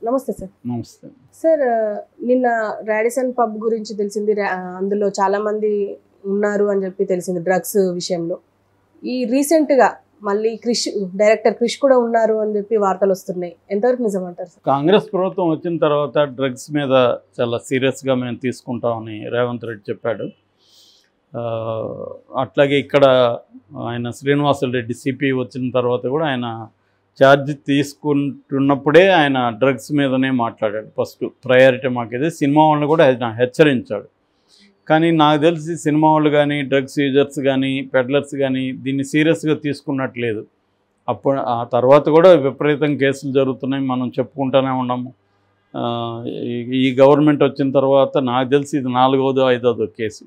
నమస్తే సార్. నమస్తే సార్, నిన్న రాడిసన్ పబ్ గురించి తెలిసింది. అందులో చాలా మంది ఉన్నారు అని చెప్పి తెలిసింది డ్రగ్స్ విషయంలో. ఈ రీసెంట్గా మళ్ళీ డైరెక్టర్ క్రిష్ కూడా ఉన్నారు అని చెప్పి వార్తలు వస్తున్నాయి. ఎంతవరకు నిజం అంటారు సార్? కాంగ్రెస్ ప్రభుత్వం వచ్చిన తర్వాత డ్రగ్స్ మీద చాలా సీరియస్గా మేము తీసుకుంటామని రేవంత్ రెడ్డి చెప్పాడు. అట్లాగే ఇక్కడ ఆయన శ్రీనివాసరెడ్డి సిపి వచ్చిన తర్వాత కూడా ఆయన ఛార్జ్ తీసుకుంటున్నప్పుడే ఆయన డ్రగ్స్ మీదనే మాట్లాడాడు. ఫస్ట్ ప్రయారిటీ మాకు ఇది. సినిమా వాళ్ళని కూడా హెచ్చరించాడు. కానీ నాకు తెలిసి సినిమా వాళ్ళు కానీ డ్రగ్స్ యూజర్స్ కానీ పెడ్లర్స్ కానీ దీన్ని సీరియస్గా తీసుకున్నట్లేదు. అప్పుడు ఆ తర్వాత కూడా విపరీతం కేసులు జరుగుతున్నాయి, మనం చెప్పుకుంటూనే ఉన్నాము. ఈ గవర్నమెంట్ వచ్చిన తర్వాత నాకు తెలిసి ఇది 4వ 5వ కేసు.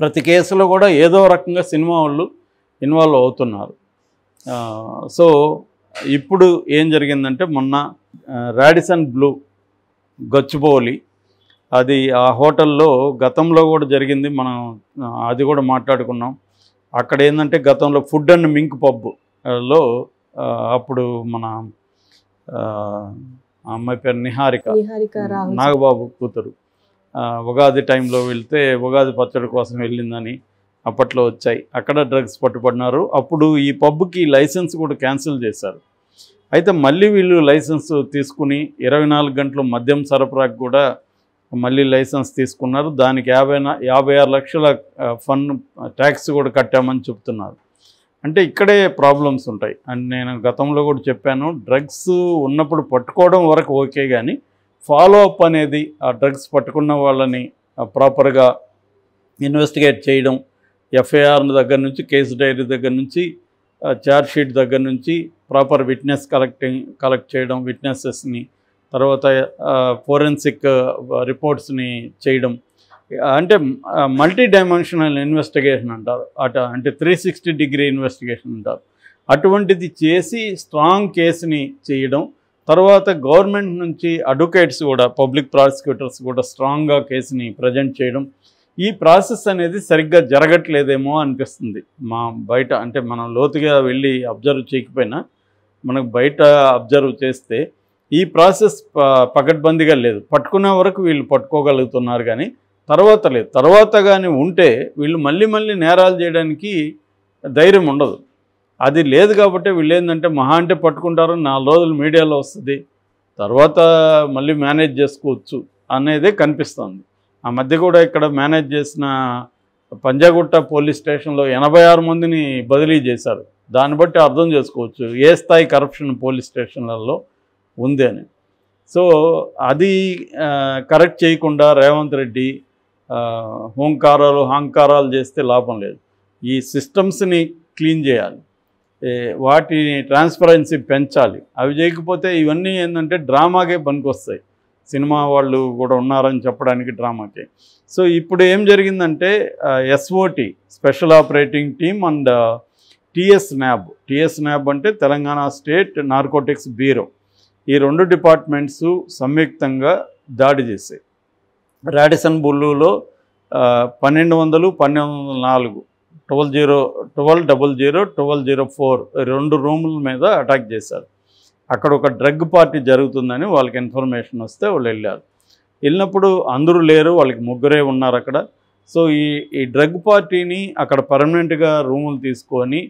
ప్రతి కేసులో కూడా ఏదో రకంగా సినిమా వాళ్ళు ఇన్వాల్వ్ అవుతున్నారు. సో ఇప్పుడు ఏం జరిగిందంటే మొన్న రాడిసన్ బ్లూ గచ్చిబౌలి అది ఆ హోటల్లో గతంలో కూడా జరిగింది. మనం అది కూడా మాట్లాడుకున్నాం. అక్కడ ఏంటంటే గతంలో ఫుడ్ అండ్ మింక్ పబ్లో అప్పుడు మన అమ్మాయి పేరు నిహారిక నాగబాబు కూతురు ఉగాది టైంలో వెళ్తే ఉగాది పచ్చడి కోసం వెళ్ళిందని అప్పట్లో వచ్చాయి. అక్కడ డ్రగ్స్ పట్టుబడినారు. అప్పుడు ఈ పబ్కి లైసెన్స్ కూడా క్యాన్సిల్ చేశారు. అయితే మళ్ళీ వీళ్ళు లైసెన్స్ తీసుకుని 24 గంటలు మద్యం సరఫరాకు కూడా మళ్ళీ లైసెన్స్ తీసుకున్నారు. దానికి 56 లక్షల ఫండ్ ట్యాక్స్ కూడా కట్టామని చెప్తున్నారు. అంటే ఇక్కడే ప్రాబ్లమ్స్ ఉంటాయి. అండ్ నేను గతంలో కూడా చెప్పాను, డ్రగ్స్ ఉన్నప్పుడు పట్టుకోవడం వరకు ఓకే, కానీ ఫాలో అప్ అనేది ఆ డ్రగ్స్ పట్టుకున్న వాళ్ళని ప్రాపర్గా ఇన్వెస్టిగేట్ చేయడం, ఎఫ్ఐఆర్ దగ్గర నుంచి కేసు డైరీ దగ్గర నుంచి ఛార్జ్ షీట్ దగ్గర నుంచి ప్రాపర్ విట్నెస్ కలెక్ట్ చేయడం, విట్నెసెస్ని తర్వాత ఫోరెన్సిక్ రిపోర్ట్స్ని చేయడం, అంటే మల్టీ డైమెన్షనల్ ఇన్వెస్టిగేషన్ అంటారు. అంటే 360 డిగ్రీ ఇన్వెస్టిగేషన్ అంటారు. అటువంటిది చేసి స్ట్రాంగ్ కేసుని చేయడం, తర్వాత గవర్నమెంట్ నుంచి అడ్వకేట్స్ కూడా పబ్లిక్ ప్రాసిక్యూటర్స్ కూడా స్ట్రాంగ్గా కేసుని ప్రజెంట్ చేయడం. ఈ ప్రాసెస్ అనేది సరిగ్గా జరగట్లేదేమో అనిపిస్తుంది. బయట అంటే మనం లోతుగా వెళ్ళి అబ్జర్వ్ చేయకపోయినా మనకు బయట అబ్జర్వ్ చేస్తే ఈ ప్రాసెస్ పకడ్బందీగా లేదు. పట్టుకునే వరకు వీళ్ళు పట్టుకోగలుగుతున్నారు, కానీ తర్వాత లేదు. తర్వాత కానీ ఉంటే వీళ్ళు మళ్ళీ నేరాలు చేయడానికి ధైర్యం ఉండదు. అది లేదు కాబట్టి వీళ్ళు ఏంటంటే మహా అంటే పట్టుకుంటారు, 4 రోజులు మీడియాలో వస్తుంది, తర్వాత మళ్ళీ మేనేజ్ చేసుకోవచ్చు అనేదే కనిపిస్తుంది. ఆ మధ్య కూడా ఇక్కడ మేనేజ్ చేసిన పంజాగుట్ట పోలీస్ స్టేషన్లో 86 మందిని బదిలీ చేశారు. దాన్ని బట్టి అర్థం చేసుకోవచ్చు ఏ స్థాయి కరప్షన్ పోలీస్ స్టేషన్లలో ఉంది అని. సో అది కరెక్ట్ చేయకుండా రేవంత్ రెడ్డి హంకారాలు చేస్తే లాభం లేదు. ఈ సిస్టమ్స్ని క్లీన్ చేయాలి, వాటిని ట్రాన్స్పరెన్సీ పెంచాలి. అవి చేయకపోతే ఇవన్నీ ఏంటంటే డ్రామాకే పనికొస్తాయి. సినిమా వాళ్ళు కూడా ఉన్నారని చెప్పడానికి డ్రామాకే. సో ఇప్పుడు ఏం జరిగిందంటే SOT special operating team and TS NAB అంటే తెలంగాణ స్టేట్ నార్కోటిక్స్ బ్యూరో, ఈ 2 డిపార్ట్మెంట్స్ సంయుక్తంగా దాడి చేశాయి. రాడిసన్ బుల్లులో 1200, 1204, 1200, 1204 2 రూముల మీద అటాక్ చేశారు. అక్కడ ఒక డ్రగ్ పార్టీ జరుగుతుందని వాళ్ళకి ఇన్ఫర్మేషన్ వస్తే వాళ్ళు వెళ్ళినప్పుడు అందరూ లేరు, వాళ్ళకి 3 ఉన్నారు అక్కడ. సో ఈ డ్రగ్ పార్టీని అక్కడ పర్మనెంట్గా రూములు తీసుకొని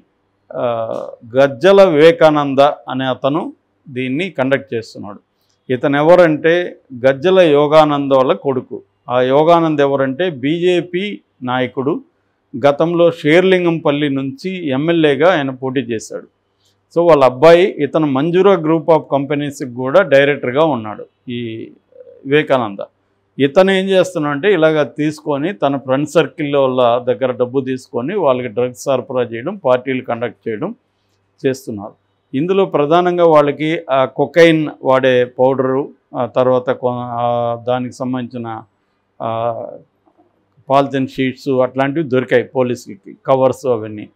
గజ్జల వివేకానంద అనే అతను దీన్ని కండక్ట్ చేస్తున్నాడు. ఇతను ఎవరంటే గజ్జల యోగానంద వాళ్ళ కొడుకు. ఆ యోగానంద్ ఎవరంటే బీజేపీ నాయకుడు. గతంలో షేర్లింగంపల్లి నుంచి ఎమ్మెల్యేగా ఆయన పోటీ చేశాడు. సో వాళ్ళ అబ్బాయి ఇతను మంజూరా గ్రూప్ ఆఫ్ కంపెనీస్కి కూడా డైరెక్టర్గా ఉన్నాడు ఈ వివేకానంద. ఇతను ఏం చేస్తున్నాడంటే ఇలాగ తీసుకొని తన ఫ్రెండ్ సర్కిల్లో వాళ్ళ దగ్గర డబ్బు తీసుకొని వాళ్ళకి డ్రగ్స్ సరఫరా చేయడం, పార్టీలు కండక్ట్ చేయడం చేస్తున్నారు. ఇందులో ప్రధానంగా వాళ్ళకి కొకైన్ వాడే పౌడరు, తర్వాత దానికి సంబంధించిన పాలిథిన్ షీట్స్ అట్లాంటివి దొరికాయి పోలీసులకి, కవర్స్ అవన్నీ.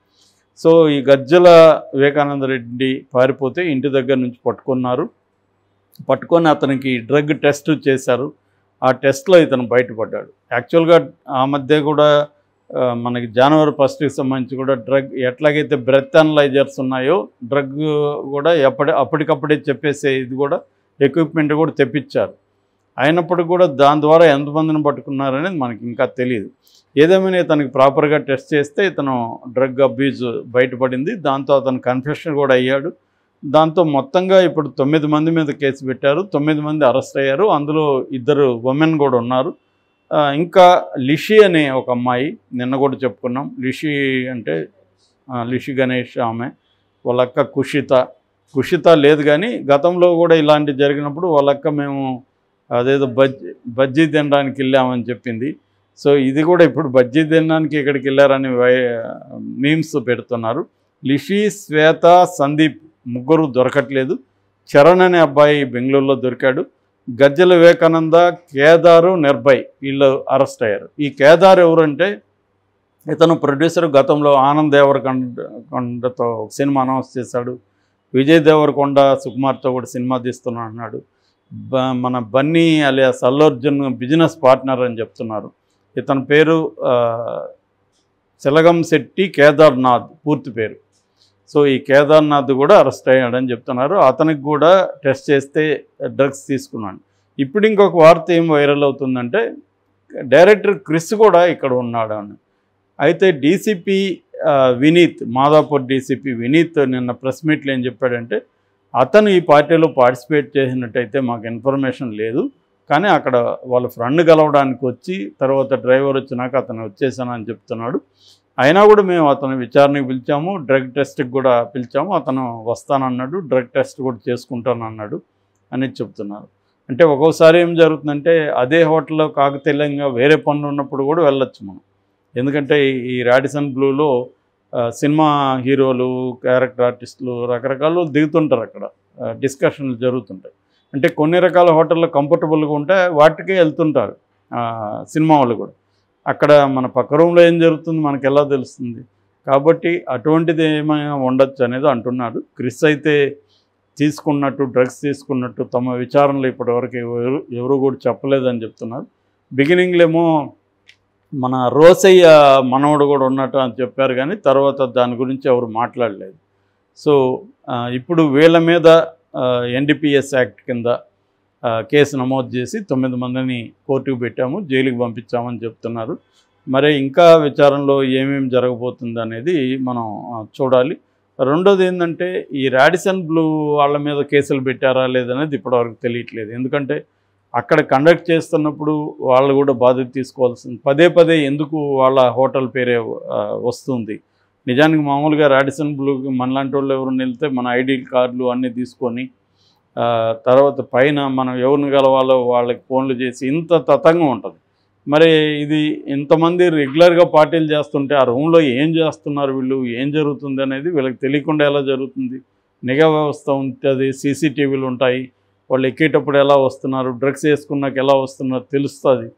సో ఈ గజ్జల వివేకానంద రెడ్డి పారిపోతే ఇంటి దగ్గర నుంచి పట్టుకొని అతనికి డ్రగ్ టెస్ట్ చేశారు. ఆ టెస్ట్లో ఇతను బయటపడ్డాడు. యాక్చువల్గా ఆ మధ్య కూడా మనకి జనవరి 1కి సంబంధించి కూడా డ్రగ్ ఎట్లాగైతే బ్రెత్ అనలైజర్స్ ఉన్నాయో డ్రగ్ కూడా అప్పటికప్పుడే చెప్పేసే ఇది కూడా ఎక్విప్మెంట్ కూడా తెప్పించారు. అయినప్పటికీ కూడా దాని ద్వారా ఎంతమందిని పట్టుకున్నారనేది మనకి ఇంకా తెలియదు. ఏదేమైనా ఇతనికి ప్రాపర్గా టెస్ట్ చేస్తే ఇతను డ్రగ్ అబ్యూజ్ బయటపడింది. దాంతో అతను కన్ఫెషన్ కూడా అయ్యాడు. దాంతో మొత్తంగా ఇప్పుడు 9 మంది మీద కేసు పెట్టారు. 9 మంది అరెస్ట్ అయ్యారు. అందులో 2 ఉమెన్ కూడా ఉన్నారు. ఇంకా లిషి అనే ఒక అమ్మాయి, నిన్న కూడా చెప్పుకున్నాం. లిషి అంటే లిషి గణేష్ ఆమె, వాళ్ళక్క కుషిత లేదు. కానీ గతంలో కూడా ఇలాంటి జరిగినప్పుడు వాళ్ళక్క మేము అదేదో బజ్జీ తినడానికి వెళ్ళామని చెప్పింది. సో ఇది కూడా ఇప్పుడు బజ్జీ తినడానికి ఇక్కడికి వెళ్ళారని మీమ్స్ పెడుతున్నారు. లిషి, శ్వేత, సందీప్ ముగ్గురు దొరకట్లేదు. చరణ్ అనే అబ్బాయి బెంగళూరులో దొరికాడు. గజ్జల వివేకానంద, కేదారు, నిర్భయ్ వీళ్ళు అరెస్ట్ అయ్యారు. ఈ కేదార్ ఎవరంటే ఇతను ప్రొడ్యూసర్. గతంలో ఆనంద్ దేవరకొండతో ఒక సినిమా అనౌన్స్ చేశాడు. విజయ్ దేవరకొండ సుకుమార్తో కూడా సినిమా తీస్తున్నా అన్నాడు. మన Bunny alias Allu Arjun business partner అని చెప్తున్నారు. ఇతని పేరు చిలగంశెట్టి కేదార్నాథ్ పూర్తి పేరు. సో ఈ కేదార్నాథ్ కూడా అరెస్ట్ అయ్యాడని చెప్తున్నారు. అతనికి కూడా టెస్ట్ చేస్తే డ్రగ్స్ తీసుకున్నాడు. ఇప్పుడు ఇంకొక వార్త ఏం వైరల్ అవుతుందంటే డైరెక్టర్ క్రిష్ కూడా ఇక్కడ ఉన్నాడు అని. అయితే డీసీపీ వినీత్, మాదాపూర్ డీసీపీ వినీత్ నిన్న ప్రెస్ మీట్లో ఏం చెప్పాడంటే అతను ఈ పార్టీలో పార్టిసిపేట్ చేసినట్టయితే మాకు ఇన్ఫర్మేషన్ లేదు, కానీ అక్కడ వాళ్ళ ఫ్రెండ్ కలవడానికి వచ్చి తర్వాత డ్రైవర్ వచ్చినాక అతను వచ్చేసానని చెప్తున్నాడు. అయినా కూడా మేము అతను విచారణకు పిలిచాము, డ్రగ్ టెస్ట్కి కూడా పిలిచాము. అతను వస్తానన్నాడు, డ్రగ్ టెస్ట్ కూడా చేసుకుంటానన్నాడు అని చెప్తున్నారు. అంటే ఒక్కోసారి ఏం జరుగుతుందంటే అదే హోటల్లో కాకతీయంగా వేరే పనులు ఉన్నప్పుడు కూడా వెళ్ళొచ్చు మనం. ఎందుకంటే ఈ రాడిసన్ బ్లూలో సినిమా హీరోలు, క్యారెక్టర్ ఆర్టిస్టులు రకరకాలు దిగుతుంటారు. అక్కడ డిస్కషన్లు జరుగుతుంటాయి. అంటే కొన్ని రకాల హోటల్లో కంఫర్టబుల్గా ఉంటే వాటికే వెళ్తుంటారు సినిమా వాళ్ళు కూడా. అక్కడ మన పక్క రూమ్లో ఏం జరుగుతుంది మనకు ఎలా తెలుస్తుంది? కాబట్టి అటువంటిది ఏమైనా ఉండొచ్చు అనేది అంటున్నారు. క్రిష్ అయితే తీసుకున్నట్టు, డ్రగ్స్ తీసుకున్నట్టు తమ విచారణలో ఇప్పటివరకు ఎవరు కూడా చెప్పలేదని చెప్తున్నారు. బిగినింగ్లో ఏమో మన రోసయ్య మనవడు కూడా ఉన్నట్టు అని చెప్పారు, కానీ తర్వాత దాని గురించి ఎవరు మాట్లాడలేదు. సో ఇప్పుడు వీళ్ళ మీద ఎన్డీపీఎస్ యాక్ట్ కింద కేసు నమోదు చేసి 9 మందిని కోర్టుకు పెట్టాము, జైలుకి పంపించామని చెప్తున్నారు. మరి ఇంకా విచారణలో ఏమేమి జరగబోతుంది అనేది మనం చూడాలి. రెండోది ఏంటంటే ఈ రాడిసన్ బ్లూ వాళ్ళ మీద కేసులు పెట్టారా లేదనేది ఇప్పటివరకు తెలియట్లేదు. ఎందుకంటే అక్కడ కండక్ట్ చేస్తున్నప్పుడు వాళ్ళు కూడా బాధ్యత తీసుకోవాల్సింది. పదే ఎందుకు వాళ్ళ హోటల్ పేరే వస్తుంది? నిజానికి మామూలుగా రాడిసన్ బ్లూకి మనలాంటి వాళ్ళు ఎవరు వెళ్తే మన ఐడి కార్డులు అన్నీ తీసుకొని తర్వాత పైన మనం ఎవరిని కలవాలో వాళ్ళకి ఫోన్లు చేసి ఇంత తతంగం ఉంటుంది. మరి ఇది ఇంతమంది రెగ్యులర్గా పార్టీలు చేస్తుంటే ఆ రూమ్లో ఏం చేస్తున్నారు వీళ్ళు, ఏం జరుగుతుంది అనేది వీళ్ళకి తెలియకుండా ఎలా జరుగుతుంది? నిఘా వ్యవస్థ ఉంటుంది, సీసీటీవీలు ఉంటాయి, వాళ్ళు ఎక్కేటప్పుడు ఎలా వస్తున్నారు, డ్రగ్స్ వేసుకున్నాక ఎలా వస్తున్నారు తెలుస్తుంది.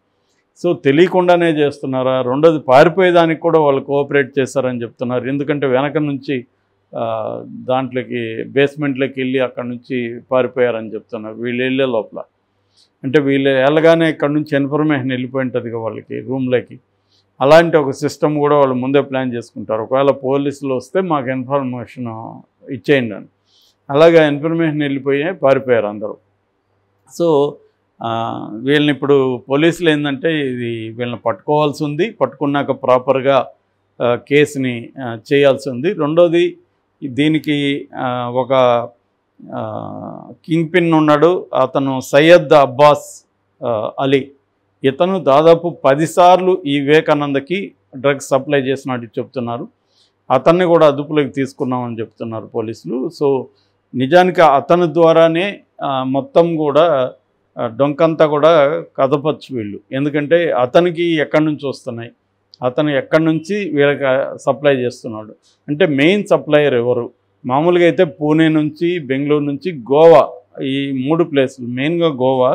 సో తెలియకుండానే చేస్తున్నారా? రెండోది పారిపోయేదానికి కూడా వాళ్ళు కోఆపరేట్ చేస్తారని చెప్తున్నారు. ఎందుకంటే వెనక నుంచి దాంట్లోకి బేస్మెంట్లోకి వెళ్ళి అక్కడ నుంచి పారిపోయారని చెప్తున్నారు వీళ్ళు వెళ్ళే లోపల. అంటే వీళ్ళు వెళ్ళగానే ఇక్కడ నుంచి ఇన్ఫర్మేషన్ వెళ్ళిపోయి ఉంటుంది వాళ్ళకి రూమ్లోకి. అలాంటి ఒక సిస్టమ్ కూడా వాళ్ళు ముందే ప్లాన్ చేసుకుంటారు. ఒకవేళ పోలీసులు వస్తే మాకు ఇన్ఫర్మేషన్ ఇచ్చేయండి అని. అలాగే ఇన్ఫర్మేషన్ వెళ్ళిపోయి పారిపోయారు అందరూ. సో వీళ్ళని ఇప్పుడు పోలీసులు ఏంటంటే ఇది వీళ్ళని పట్టుకోవాల్సి ఉంది, పట్టుకున్నాక ప్రాపర్గా కేసుని చేయాల్సి ఉంది. రెండోది దీనికి ఒక కింగ్ పిన్ ఉన్నాడు, అతను సయ్యద్ అబ్బాస్ అలీ. ఇతను దాదాపు 10 సార్లు ఈ వివేకానందకి డ్రగ్స్ సప్లై చేసినట్టు చెప్తున్నారు. అతన్ని కూడా అదుపులోకి తీసుకున్నామని చెప్తున్నారు పోలీసులు. సో నిజానికి అతని ద్వారానే మొత్తం కూడా డొంకంతా కూడా కదపచ్చు వీళ్ళు. ఎందుకంటే అతనికి ఎక్కడి నుంచి వస్తున్నాయి, అతను ఎక్కడి నుంచి వీళ్ళకి సప్లై చేస్తున్నాడు అంటే మెయిన్ సప్లయర్ ఎవరు? మామూలుగా అయితే పూణే నుంచి, బెంగళూరు నుంచి, గోవా, ఈ 3 ప్లేసులు మెయిన్గా గోవా,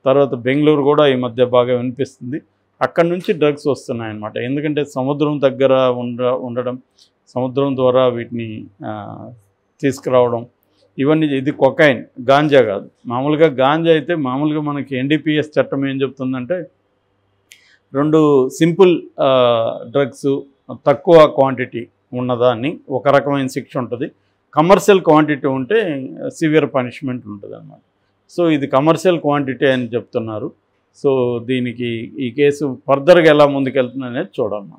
తర్వాత బెంగళూరు కూడా ఈ మధ్య బాగా వినిపిస్తుంది. అక్కడి నుంచి డ్రగ్స్ వస్తున్నాయన్నమాట. ఎందుకంటే సముద్రం దగ్గర ఉండడం, సముద్రం ద్వారా వీటిని తీసుకురావడం, ఇవన్నీ. ఇది కొకైన్, గాంజా కాదు. మామూలుగా గాంజా అయితే మామూలుగా మనకి ఎన్డీపీఎస్ చట్టం ఏం చెప్తుందంటే 2 సింపుల్ డ్రగ్స్ తక్కువ క్వాంటిటీ ఉన్నదాన్ని ఒక రకమైన శిక్ష ఉంటుంది, కమర్షియల్ క్వాంటిటీ ఉంటే సివియర్ పనిష్మెంట్ ఉంటుంది అన్నమాట. సో ఇది కమర్షియల్ క్వాంటిటీ అని చెప్తున్నారు. సో దీనికి ఈ కేసు ఫర్దర్గా ఎలా ముందుకెళ్తుంది అనేది చూడాలి.